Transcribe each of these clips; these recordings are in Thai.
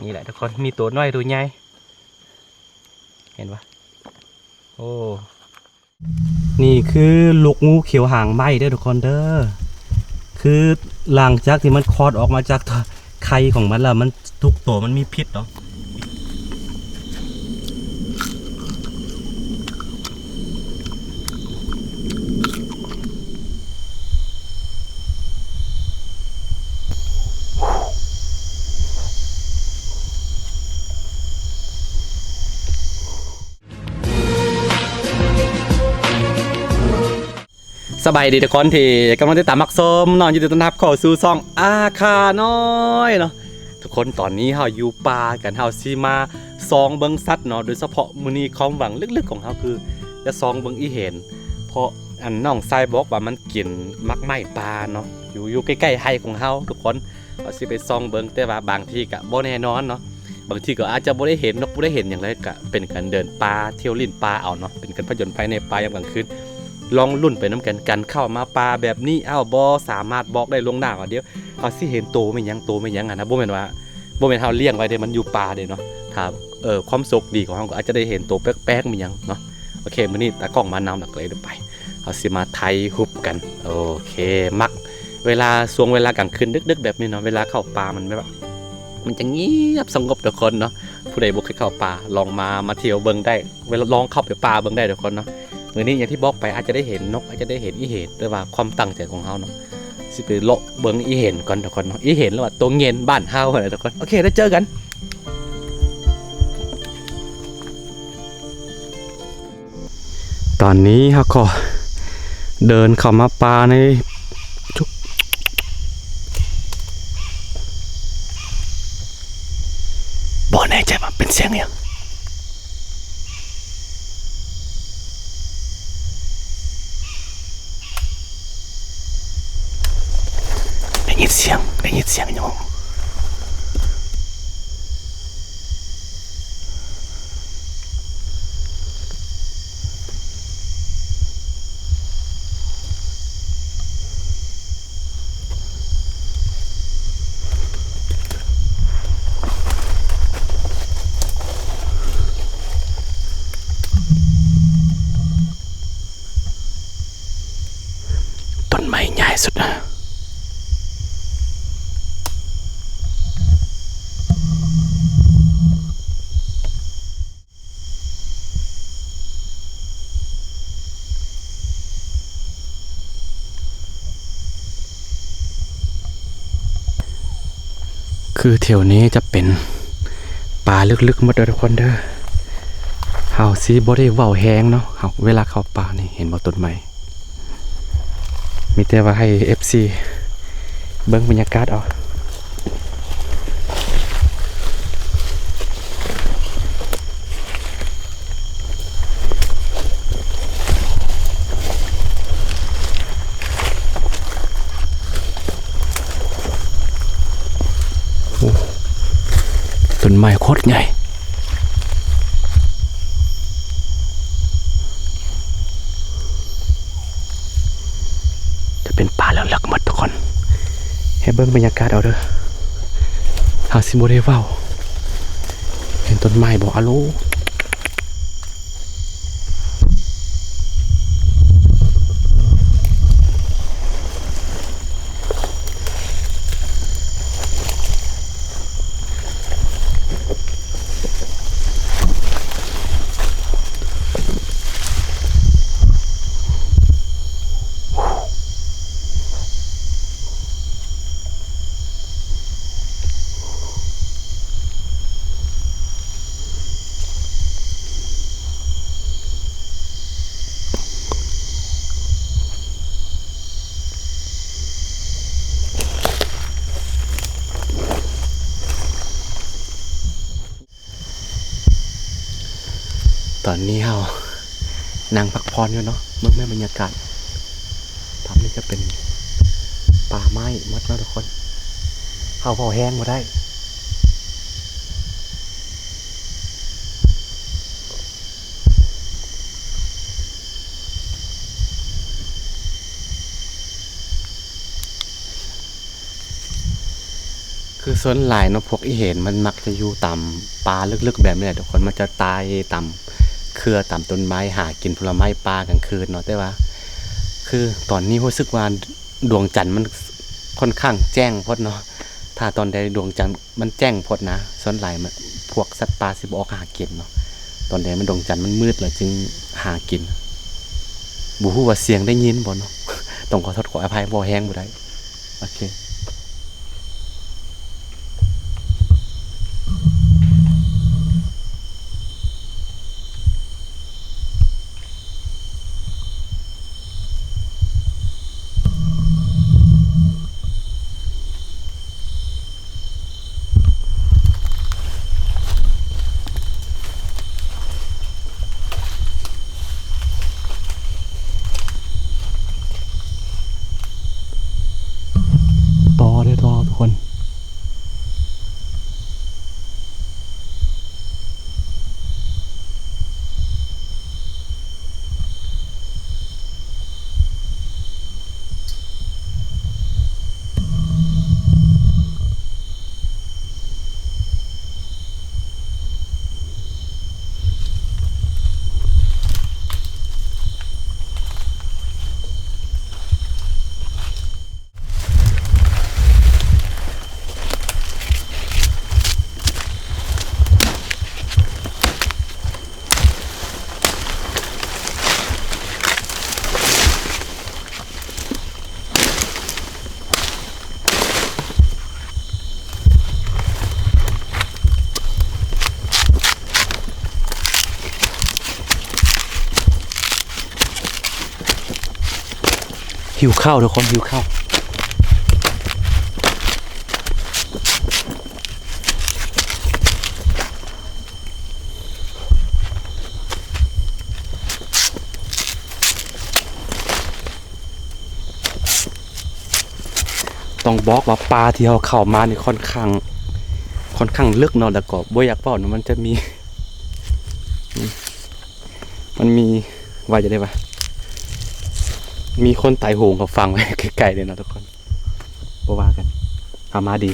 นี่แหละทุกคนมีตัวน้อยตัวใหญ่เห็นปะโอ้นี่คือลูกงูเขียวหางไหมเด้อทุกคนเด้อคือหลังจากที่มันคลอดออกมาจากไข่ของมันแล้วมันทุกตัวมันมีพิษเนาะสบายดีทุกคนที่กำลังติดตามมักส้มนอนอยู่ต้นทับขอสู่ซองอาคาน้อยเนาะทุกคนตอนนี้เฮาอยู่ป่ากันเฮาซีมาซองเบิงสัตว์เนาะโดยเฉพาะมื้อนี้ความหวังลึกๆของเฮาคือจะซองเบิงอีเห็นเพราะอันน้องทรายบอกว่ามันกินมักไม้ปลาเนาะอยู่ใกล้ๆไร่ของเฮาทุกคนเฮาสิไปซองเบิงแต่ว่าบางทีก็บ่แน่นอนเนาะบางทีก็อาจจะบ่ได้เห็นนกบ่ได้เห็นอย่างไรก็เป็นการเดินป่าเที่ยวลิ้นป่าเอาเนาะเป็นการผจญภัยในป่ายามกลางคืนลองลุ่นไปน้ำกันเข้ามาปลาแบบนี้บอสามารถบอกได้ลวงหน้าก่อนเดียวเขาสิเห็นโตไม่ยังนะบ่แม่นว่าบ่แม่นเฮาเลี้ยงไว้เด้มันอยู่ป่าเด้เนาะถ้าความสุขดีของเฮาก็อาจจะได้เห็นโตแป๊กๆมีหยังเนาะโอเคมื้อนี้ตากล้องมานำหลักเลยเดี๋ยวไปเฮาสิมาไทยฮุบกันโอเคมักเวลาช่วงเวลากลางคืนดึกๆแบบนี้เนาะเวลาเข้าป่ามันแบบมันจะเงียบสงบทุกคนเนาะผู้ใดบ่เคยเข้าป่าลองมาเที่ยวเบิ่งได้เวลาลองเข้าไปป่าเบิ่งได้ทุกคนเนาะมื้อนี้อย่างที่บอกไปอาจจะได้เห็นนกอาจจะได้เห็นอีเห็นแต่ว่าความตั้งใจของเฮาเนาะสิไปเลาะเบิ่งอีเห็นก่อนทุกคนเนาะอีเห็นแล้วว่าตัวเงินบ้านเฮาอะไรทุกคนโอเคได้เจอกันตอนนี้เฮาก็เดินเข้ามาป่าในจุกบ่แน่ใจว่าเป็นเสียงหยังได้ยินเสียงอยู่ต้นไม้ใหญ่สุดนะคือแถวนี้จะเป็นป่าลึกๆหมดเลยทุกคนเด้อเฮาสิบ่ได้เว้าแฮงเนาะเฮาเวลาเข้าป่านี่เห็นบ่ต้นไม้มีแต่ว่าให้ FC เบิ่งบรรยากาศเอาต้นไม้โคตรใหญ่จะเป็นป่าแล้วลึกหมดทุกคนให้เบิ่งบรรยากาศเอาเด้อเฮาสิบ่ได้เว้าเห็นต้นไม้บ่อะโลตอนนี้เฮานั่งพักผ่อนอยู่เนาะเมื่อบรรยากาศทำนี่จะเป็นป่าไม้หมดเนาะทุกคนเฮาเว้าแฮงบ่ได้ค คือส่วนหลายเนาะพวกอีเห็นมันมักจะอยู่ตามป่าลึกๆแบบนี้แหละทุกคนมันจะตายตามเครือตามต้นไม้หากินผลไม้ป่ากลางคืนเนาะแต่ว่า คือตอนนี้รู้สึกว่าดวงจันทร์มันค่อนข้างแจ้งพดเนาะถ้าตอนใดดวงจันทร์มันแจ้งพดนะส่วนหลายมันพวกสัตว์ป่าสิบ่ออกหากินเนาะตอนใดมันดวงจันทร์มันมืดแล้วจึงหากินบ่ฮู้ว่าเสียงได้ยินบ่เนาะ ต้องขอโทษขออภัยบ่แฮงบ่ได้โอเคต่อได้ต่อทุกคนหิวข้าวทุกคนหิวข้าวต้องบอกว่าปลาที่เราเข้ามานี่ค่อนข้างลึกเนาะแล้วก็บ่อยากเว้าเนาะมันจะมี มันมีว่าจะได้ปะมีคนตายโหงกับฟังไว้ไกลๆเลยเนาะทุกคนบ่ว่ากันเอามาดี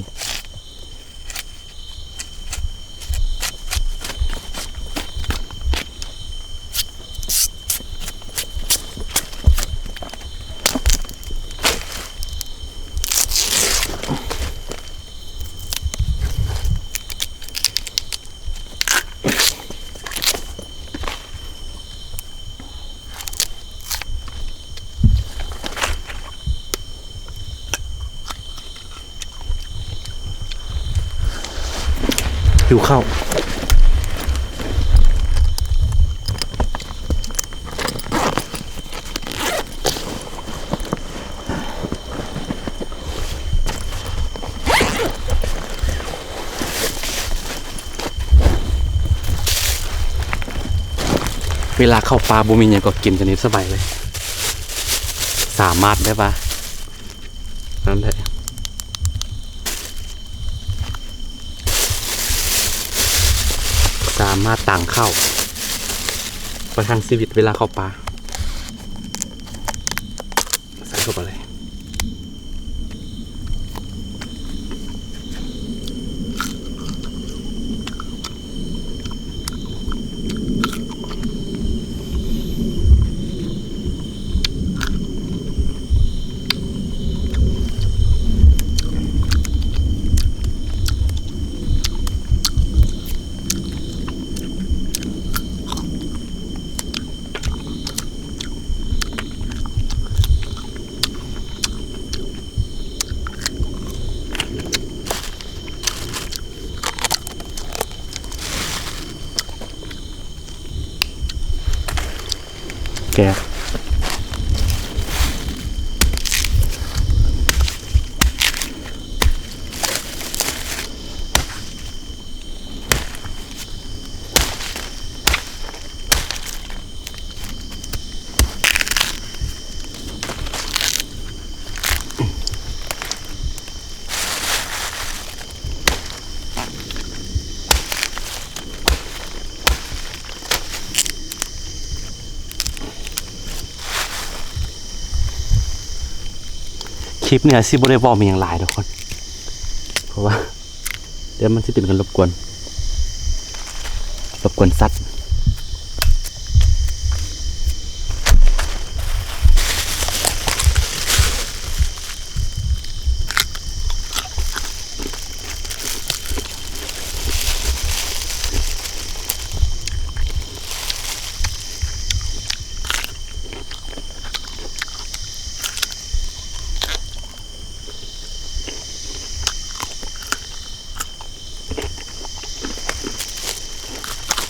หิวข้าวเวลาเข้าปลาบ่มีหยังก็กินจะนิดสบายเลยสามารถได้ปะนั่นแหละสามารถต่างเข้าประทังชีวิตเวลาเข้าปลาใส่เข้าไปเลยแก คลิปเนี่ยสิบ่ได้บอกมีอย่างหลายทุกคนเพราะว่า เดี๋ยวมันสิเป็นกันรบกวนสัตว์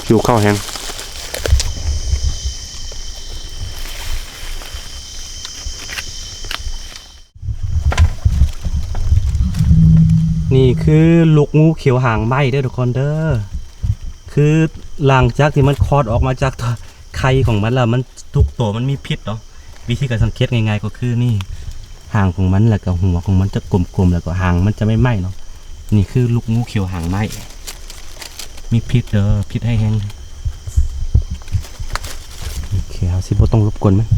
อยู่ข้าวแห้งนี่คือลูกงูเขียวหางไหมเด้อทุกคนเด้อคือหลังจากที่มันคลอดออกมาจากไข่ของมันแล้วมันทุกตัวมันมีพิษเนาะวิธีการสังเกตง่ายๆก็คือนี่หางของมันแล้วก็หัวของมันจะกลมๆแล้วก็หางมันจะไม่ไหม้เนาะนี่คือลูกงูเขียวหางไหมมีพิษเด้อพิษให้แห้งโอเคเอาสิบ่ต้องรบกวนมัน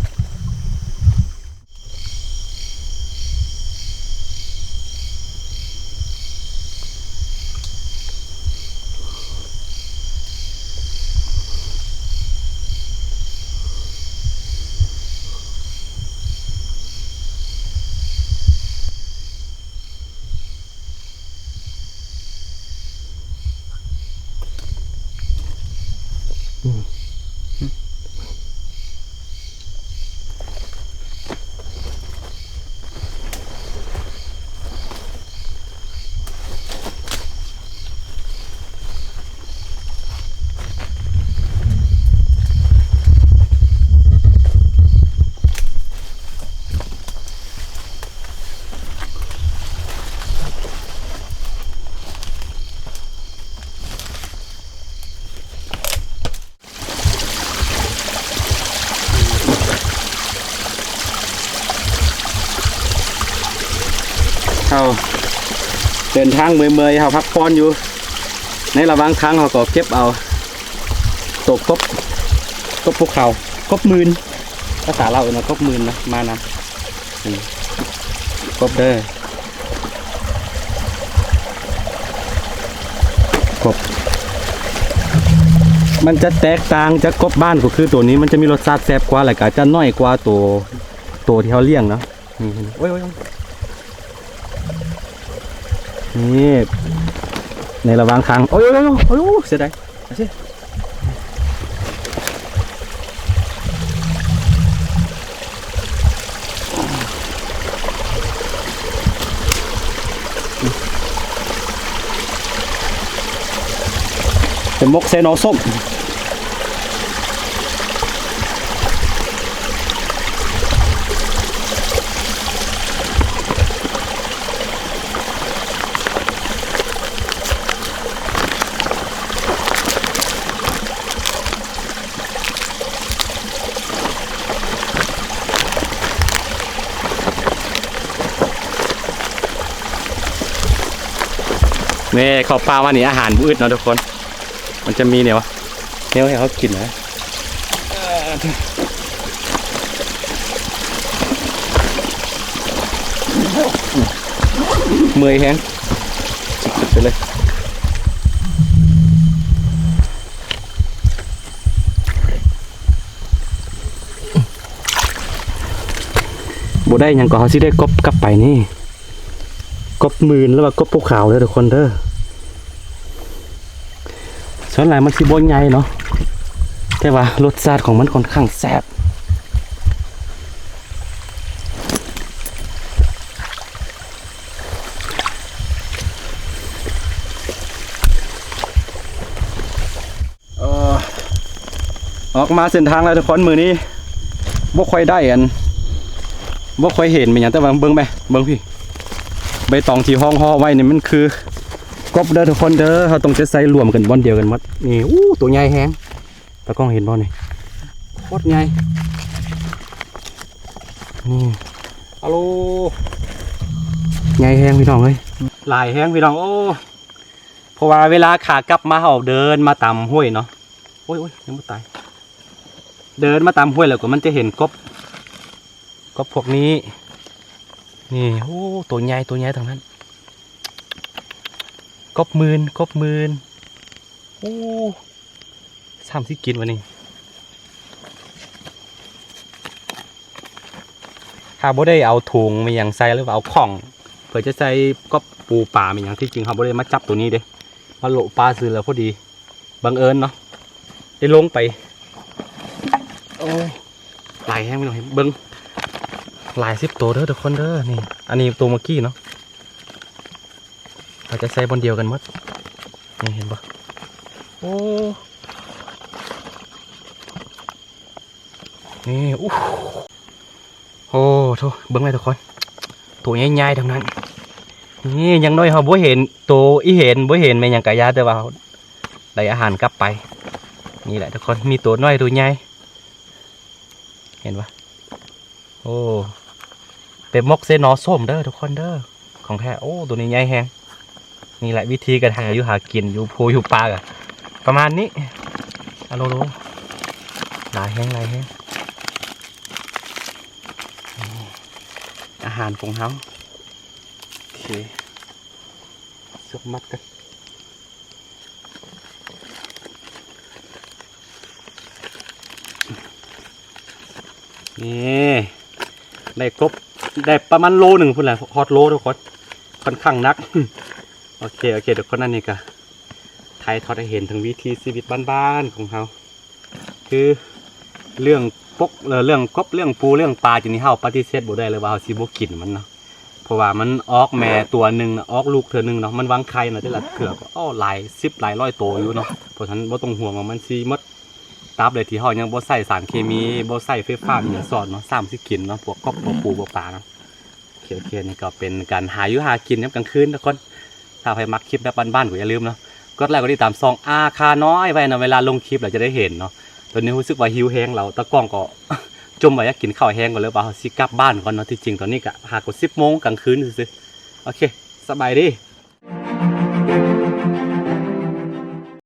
เขาเดินทางเมื่อยๆเขาพักผ่อนอยู่ในระหว่างทางเขาก็เก็บเอาตกกบภูเขากบมืนภาษาเราเนาะกบมืนนะมานะกบเด้อกบมันจะแตกต่างจากกบบ้านก็คือตัวนี้มันจะมีรสชาติแซ่บกว่าและก็จะน้อยกว่าตัวที่เขาเลี้ยงเนาะโอ้ยนี่ในระหว่างทางโอ้ยเสียดายเป็นมกเซโนส้มนี่ข้าวปลาวันนี้อาหารมืดเนาะทุกคนมันจะมีเนี่ยให้เขากินนะเมื่อยแฮงสุดๆไปเลยบ่ได้ยังก็เขาสิได้กบกลับไปนี่กบมืนแล้วว่ากบภูเขาเลยทุกคนเด้อส่วนไหนมันสิบ่ใหญ่เนาะแต่ว่ารสชาติของมันค่อนข้างแซ่บออกมาเส้นทางแล้วทุกคนมือนี้บ่ค่อยได้บ่ค่อยเห็นเป็นอย่างแต่ว่าเบิ่งไปเบิ่งพี่ใบตองที่ห้องห่อไว้นี่มันคือกบเด้อทุกคนเด้อเขาต้องจะใส่รวมกันบอนเดียวกันหมดนี่ตัวใหญ่แฮงตะกล้องเห็นบ่นี่โคตรใหญ่นี่ฮัลโหลใหญ่แฮงพี่น้องเอ้ยหลายแฮงพี่น้องโอ้เพราะว่าเวลาขากลับมาเขาเดินมาตามห้วยเนาะโอ้ยยังไม่ตายเดินมาตามห้วยแล้วก็มันจะเห็นกบพวกนี้นี่ตัวใหญ่ทางนั้น กบหมื่นโอ้ซ้ำที่กินวันนี้ข้าบ่ได้เอาถุงมีอย่างใส่หรือว่าเอาของเพื่อจะใส่ก็ปูป่ามีอย่างที่จริงเขาบ่ได้มาจับตัวนี้เด้มาโลปลาซื้อแล้วพอดีบังเอิญเนาะได้ลงไปโอ้หลายแห้งไปหน่อยเบิ้งหลาย10ตัวเด้อทุกคนเด้อนี่อันนี้ตัวเมื่อกี้เนาะเราจะใส่บนเดียวกันหมดนี่เห็นปะโอ้นี่อู้โอ้โถเบิ้งเลยทุกคนตัวใหญ่ๆทั้งนั้นนี่ยังน้อยเขาบ่เห็นตัวอีเห็นบ่เห็นแม่ยังกะยาแต่ว่าได้อาหารกลับไปนี่แหละทุกคนมีตัวน้อยตัวใหญ่เห็นปะโอ้เป็นมกเซนอส้มเด้อทุกคนเด้อของแท้โอ้ตัวนี้ใหญ่แฮงนี่แหละวิธีการหาอยู่หากินอยู่ภูอยู่ปลาอะประมาณนี้อะโลหลายแฮงอาหารของเขาโอเคสกมัดกันนี่ได้ครบได้ประมาณโลหนึ่งพุ่นแหละฮอตโลทุกคนค่อนข้างนักโอเคทุกคนนั่นนี่ก็ไทยทอดให้เห็นถึงวิธีชีวิตบ้านๆของเขาคือเรื่องเรื่องกบเรื่องปูเรื่องปลาจริงๆเฮาปฏิเสธบ่ได้เลยว่าเฮาสิบ่กินมันเนาะเพราะว่ามันออกแม่ตัวหนึ่งออกลูกเธอหนึ่งเนาะมันวางไข่เนาะแต่ละเถื่อก็หลาย10หลายร้อยตัวอยู่เนาะเพราะฉะนั้นบ่ต้องห่วงว่ามันสิหมดตราบเลยที่เฮายังบ่ใส่สารเคมีบ่ใส่ไฟฟ้าอีหยังสอดเนาะซ้ำสิกินเนาะพวกกบพวกปูพวกปลาเนาะโอเคนี่ก็เป็นการหาอยู่หากินยามกลางคืนทุกคนถ้าใครมักคลิปแบบบ้านๆก็อย่าลืมเนาะกดไลค์กดติดตามช่องอาคาน้อยไว้นะเวลาลงคลิปเราจะได้เห็นเนาะตอนนี้รู้สึกว่าหิวแห้งเราตะกล้องก็ จมไว้อยากกินข้าวแห้งก่อนเลยว่าสิกลับบ้านก่อนเนาะที่จริงตอนนี้ก็หากว่า10 โมงกลางคืนซื่อๆโอเคสบายดี